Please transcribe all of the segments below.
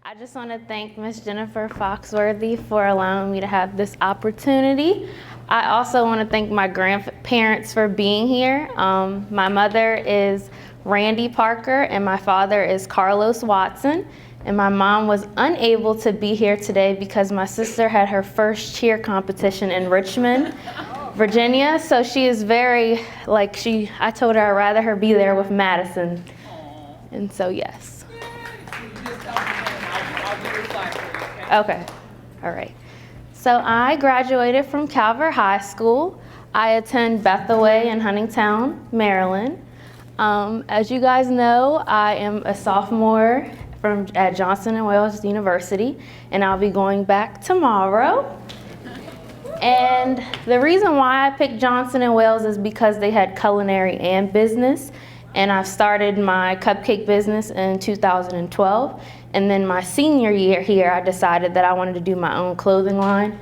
I just want to thank Miss Jennifer Foxworthy for allowing me to have this opportunity. I also want to thank my grandparents for being here. My mother is Randy Parker and my father is Carlos Watson. And my mom was unable to be here today because my sister had her first cheer competition in Richmond, Virginia. So she is very, I told her I'd rather her be there with Madison. And so, yes. Okay, all right. So I graduated from Calvert High School. I attend Bethaway in Huntingtown, Maryland. As you guys know, I am a sophomore at Johnson & Wales University, and I'll be going back tomorrow. And the reason why I picked Johnson & Wales is because they had culinary and business, and I started my cupcake business in 2012. And then my senior year here, I decided that I wanted to do my own clothing line.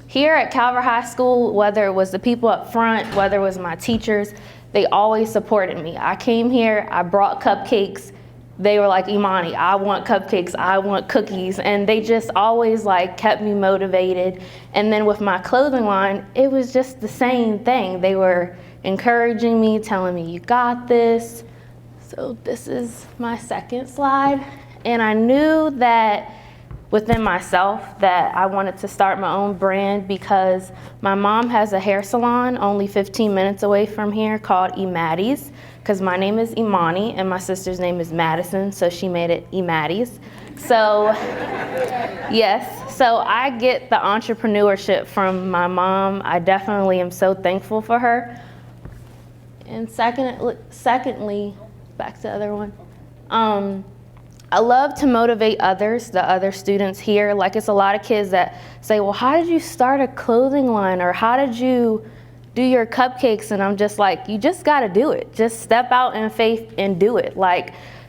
Here at Calvert High School, whether it was the people up front, whether it was my teachers, they always supported me. I came here, I brought cupcakes. They were like, Imani, I want cupcakes, I want cookies. And they just always kept me motivated. And then with my clothing line, it was just the same thing. They were encouraging me, telling me, you got this. So this is my second slide. And I knew that within myself that I wanted to start my own brand because my mom has a hair salon only 15 minutes away from here called Imani's, because my name is Imani and my sister's name is Madison, so she made it Imani's. So yes, so I get the entrepreneurship from my mom. I definitely am so thankful for her. And secondly, back to the other one. I love to motivate others, the other students here. It's a lot of kids that say, well, how did you start a clothing line? Or how did you do your cupcakes? And I'm just like, you just gotta do it. Just step out in faith and do it.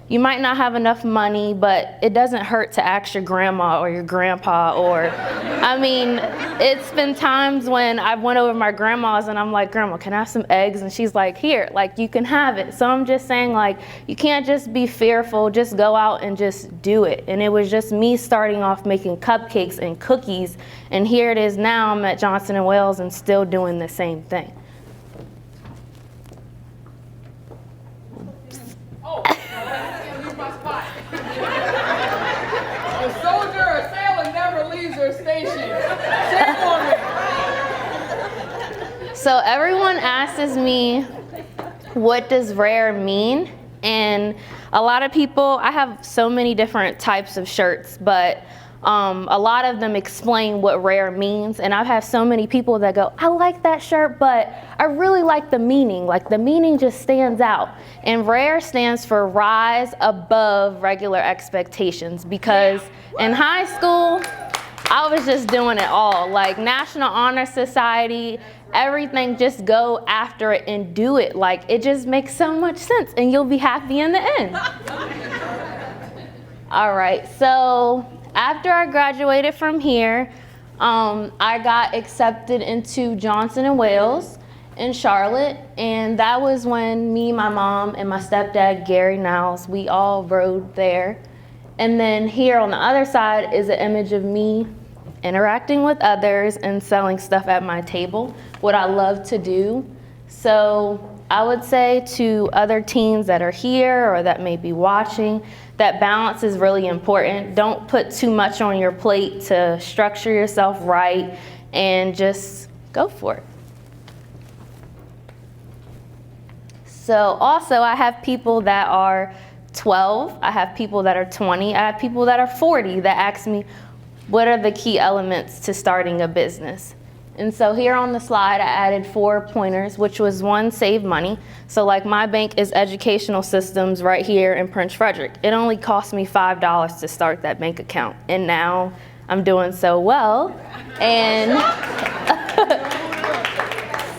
You might not have enough money, but it doesn't hurt to ask your grandma or your grandpa it's been times when I went over to my grandma's and I'm like, Grandma, can I have some eggs? And she's like, here, you can have it. So I'm just saying you can't just be fearful, just go out and just do it. And it was just me starting off making cupcakes and cookies. And here it is now, I'm at Johnson & Wales and still doing the same thing. So everyone asks me, what does rare mean? And a lot of people, I have so many different types of shirts, but a lot of them explain what rare means. And I've had so many people that go, I like that shirt, but I really like the meaning. The meaning just stands out. And rare stands for rise above regular expectations, because in high school, I was just doing it all. National Honor Society, everything, just go after it and do it. It just makes so much sense and you'll be happy in the end. All right, so after I graduated from here, I got accepted into Johnson & Wales in Charlotte, and that was when me, my mom, and my stepdad, Gary Niles, we all rode there. And then here on the other side is an image of me interacting with others and selling stuff at my table, what I love to do. So I would say to other teens that are here or that may be watching, that balance is really important. Don't put too much on your plate, to structure yourself right and just go for it. So also I have people that are 12, I have people that are 20, I have people that are 40 that ask me, what are the key elements to starting a business? And so here on the slide, I added 4 pointers, which was 1, save money. So my bank is Educational Systems right here in Prince Frederick. It only cost me $5 to start that bank account. And now I'm doing so well. And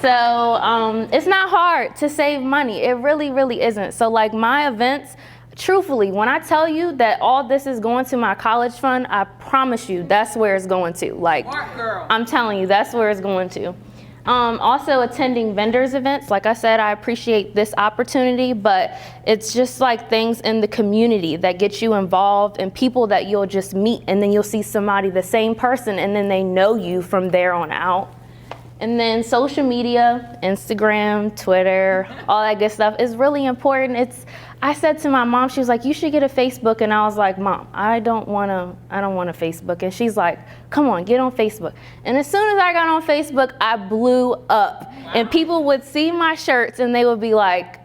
so it's not hard to save money. It really, really isn't. So my events, truthfully, when I tell you that all this is going to my college fund, I promise you that's where it's going to. I'm telling you, that's where it's going to. Also attending vendors events. Like I said, I appreciate this opportunity, but it's just like things in the community that get you involved and people that you'll just meet, and then you'll see somebody, the same person, and then they know you from there on out. And then social media, Instagram, Twitter, all that good stuff is really important. I said to my mom, she was like, you should get a Facebook. And I was like, Mom, I don't want a Facebook. And she's like, come on, get on Facebook. And as soon as I got on Facebook, I blew up. Wow. And people would see my shirts and they would be like,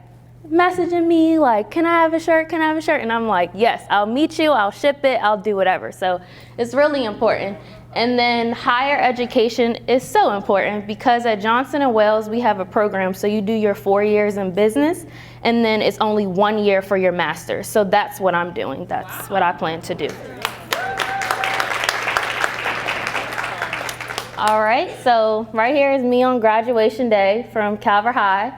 messaging me like, can I have a shirt? Can I have a shirt? And I'm like, yes, I'll meet you, I'll ship it, I'll do whatever. So it's really important. And then higher education is so important because at Johnson & Wales, we have a program. So you do your 4 years in business, and then it's only 1 year for your master's. So that's what I'm doing. That's what I plan to do. All right, so right here is me on graduation day from Calvert High.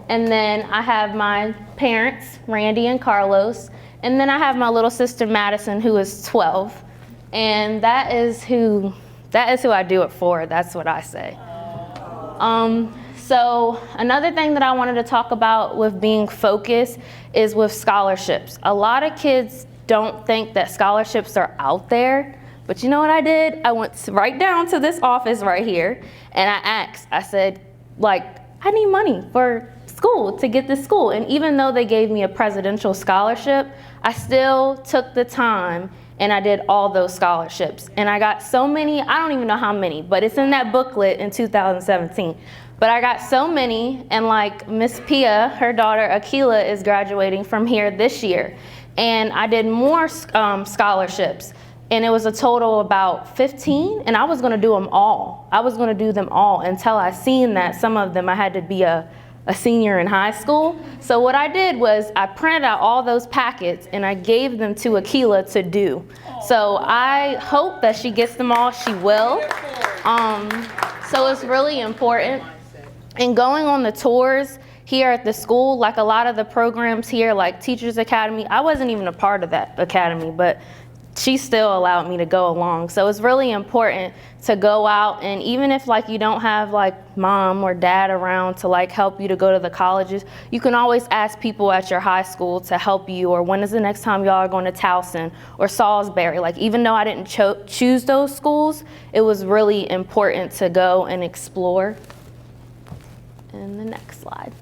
And then I have my parents, Randy and Carlos. And then I have my little sister, Madison, who is 12. And that is who I do it for. That's what I say. So another thing that I wanted to talk about with being focused is with scholarships. A lot of kids don't think that scholarships are out there. But you know what I did? I went right down to this office right here, and I asked. I said, like, I need money for school, to get to school. And even though they gave me a presidential scholarship, I still took the time and I did all those scholarships. And I got so many, I don't even know how many, but it's in that booklet in 2017. But I got so many, and like Miss Pia, her daughter Akila is graduating from here this year. And I did more scholarships. And it was a total of about 15, and I was gonna do them all. I was gonna do them all until I seen that some of them I had to be a senior in high school. So what I did was I printed out all those packets and I gave them to Akila to do. So I hope that she gets them all. She will. So it's really important. And going on the tours here at the school, like a lot of the programs here, like Teachers Academy, I wasn't even a part of that academy, but she still allowed me to go along. So it's really important to go out, and even if like you don't have like mom or dad around to like help you to go to the colleges, you can always ask people at your high school to help you, or when is the next time y'all are going to Towson or Salisbury. Like even though I didn't choose those schools, it was really important to go and explore. And the next slide.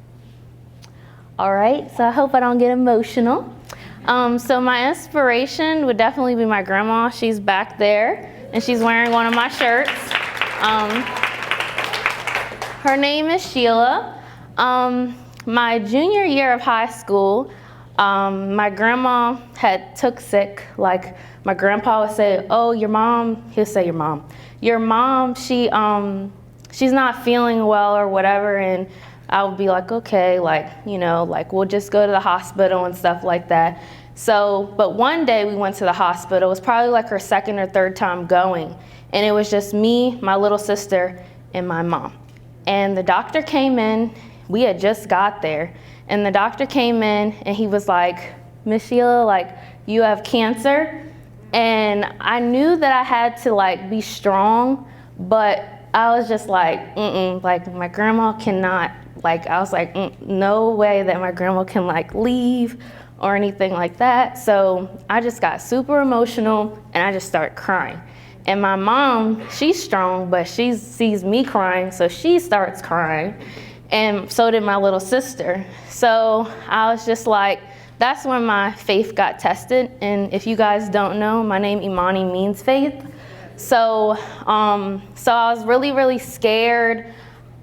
All right, so I hope I don't get emotional. So my inspiration would definitely be my grandma. She's back there, and she's wearing one of my shirts. Her name is Sheila. My junior year of high school, my grandma had took sick. Like my grandpa would say, oh, your mom, he'll say your mom. Your mom, she's not feeling well or whatever, and I would be like, okay, like, you know, like we'll just go to the hospital and stuff like that. So, but one day we went to the hospital. It was probably like her second or third time going. And it was just me, my little sister, and my mom. And the doctor came in. We had just got there. And the doctor came in and he was like, Miss Sheila, like, you have cancer. And I knew that I had to like be strong, but I was just like, like my grandma cannot, like, I was like, no way that my grandma can like leave or anything like that. So I just got super emotional and I just started crying. And my mom, she's strong, but she sees me crying, so she starts crying. And so did my little sister. So I was just like, that's when my faith got tested. And if you guys don't know, my name Imani means faith. So I was really, really scared.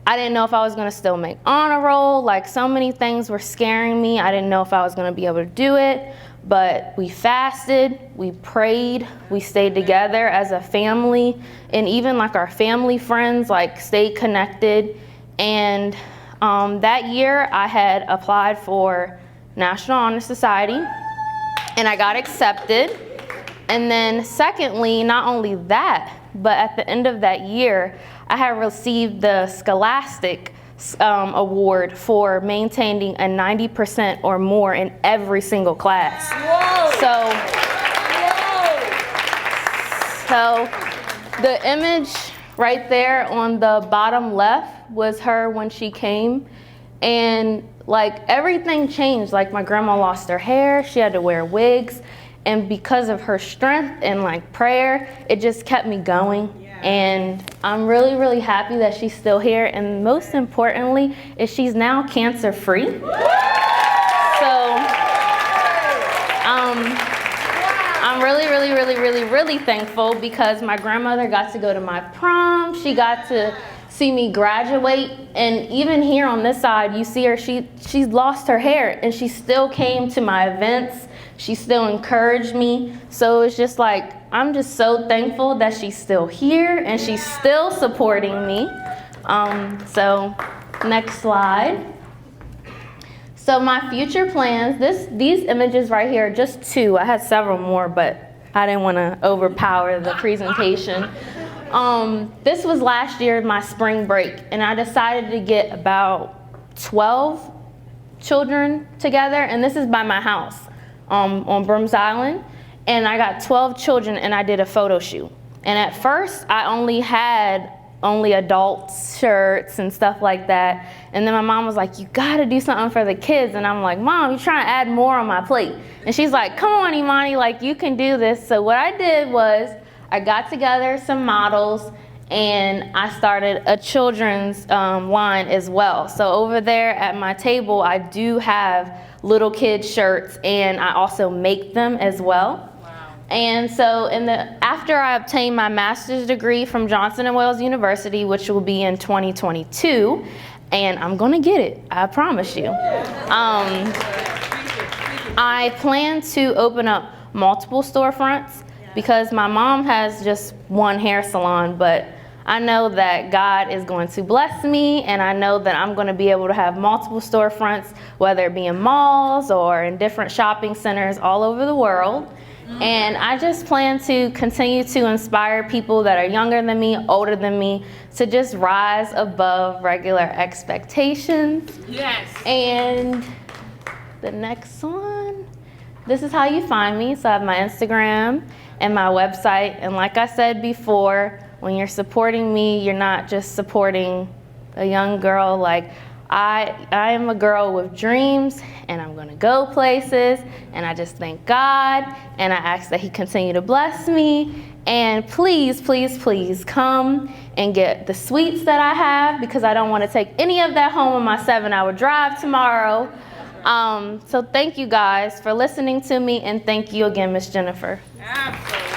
I didn't know if I was gonna still make honor roll. Like so many things were scaring me. I didn't know if I was gonna be able to do it, but we fasted, we prayed, we stayed together as a family, and even like our family friends like stayed connected. And that year I had applied for National Honor Society and I got accepted. And then secondly, not only that, but at the end of that year, I had received the Scholastic Award for maintaining a 90% or more in every single class. So the image right there on the bottom left, was her when she came, and like everything changed. Like my grandma lost her hair, she had to wear wigs, and because of her strength and like prayer, it just kept me going. And I'm really, really happy that she's still here, and most importantly is she's now cancer free. So I'm really, really, really, really, really thankful because my grandmother got to go to my prom. She got to see me graduate, and even here on this side, you see her, she's lost her hair, and she still came to my events. She still encouraged me. So it's just like, I'm just so thankful that she's still here and she's still supporting me. So next slide. So my future plans, these images right here are just two. I had several more, but I didn't want to overpower the presentation. This was last year, my spring break, and I decided to get about 12 children together, and this is by my house on Brooms Island, and I got 12 children and I did a photo shoot. And at first, I only had adult shirts and stuff like that. And then my mom was like, you gotta do something for the kids. And I'm like, Mom, you're trying to add more on my plate. And she's like, come on, Imani, like you can do this. So what I did was I got together some models and I started a children's line as well. So over there at my table, I do have little kids shirts, and I also make them as well. Wow. And so after I obtained my master's degree from Johnson & Wales University, which will be in 2022, and I'm gonna get it, I promise you. I plan to open up multiple storefronts because my mom has just one hair salon, but I know that God is going to bless me, and I know that I'm going to be able to have multiple storefronts, whether it be in malls or in different shopping centers all over the world. And I just plan to continue to inspire people that are younger than me, older than me, to just rise above regular expectations. Yes. And the next one, this is how you find me. So I have my Instagram and my website. And like I said before, when you're supporting me, you're not just supporting a young girl. Like I am a girl with dreams, and I'm gonna go places, and I just thank God, and I ask that He continue to bless me. And please, please, please come and get the sweets that I have, because I don't want to take any of that home on my 7-hour drive tomorrow. So thank you guys for listening to me, and thank you again, Miss Jennifer. Absolutely.